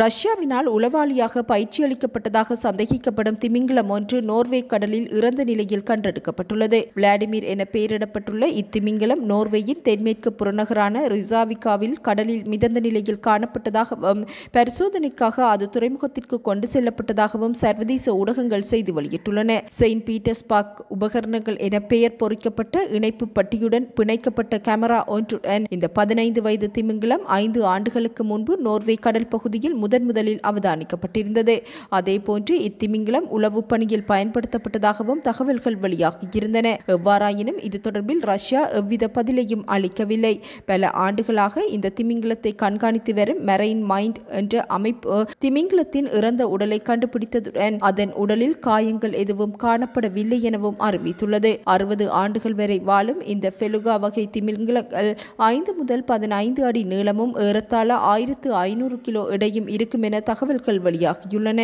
ரஷ்யாவினால் உளவாளியாக பயிற்சி அளிக்கப்பட்டதாக சந்தேகிக்கப்படும் திமிங்கலம் ஒன்று நோர்வே கடலில் இறந்த நிலையில் கண்டெடுக்கப்பட்டுள்ளது. விளாடிமிர் என பெயரிடப்பட்டுள்ள இத்திமிங்கலம் நோர்வேயின் தென்மேற்கு புறநகரான ரிசாவிகாவில் கடலில் மிதந்த நிலையில் காணப்பட்டதாகவும் பரிசோதனைக்காக அது துறைமுகத்திற்கு கொண்டு செல்லப்பட்டதாகவும் சர்வதேச ஊடகங்கள் செய்தி வெளியிட்டுள்ளன. செயின்ட் பீட்டர்ஸ்பர்க் உபகரணங்கள் என பெயர் பொறிக்கப்பட்ட இணைப்பு பட்டியுடன் பிணைக்கப்பட்ட கேமரா ஒன்றுடன் இந்த 15 வயது திமிங்கலம் 5 ஆண்டுகளுக்கு முன்பு நோர்வே கடல் பகுதியில் முதலில் அவதானிக்கப்பட்டிருந்தது. அதேபோன்று இத்திமிங்கலம் உளவு பணியில் பயன்படுத்தப்பட்டதாகவும் தகவல்கள் வெளியாகியிருந்தன. எவ்வாறாயினும் இது தொடர்பில் ரஷ்யா எவ்வித பதிலையும் அளிக்கவில்லை. பல ஆண்டுகளாக இந்த திமிங்கலத்தை கண்காணித்து வரும் மெரைன் மைண்ட் என்ற அமைப்பு திமிங்கலத்தின் இறந்த உடலை கண்டுபிடித்ததுடன் அதன் உடலில் காயங்கள் எதுவும் காணப்படவில்லை எனவும் அறிவித்துள்ளது. 60 ஆண்டுகள் வரை வாழும் இந்த பெலுகா வகை திமிங்கலங்கள் 5 முதல் 15 அடி நீளமும் ஏறத்தாழ 1500 கிலோ எடையும் இருக்கும் என தகவல்கள் வெளியாகியுள்ளன.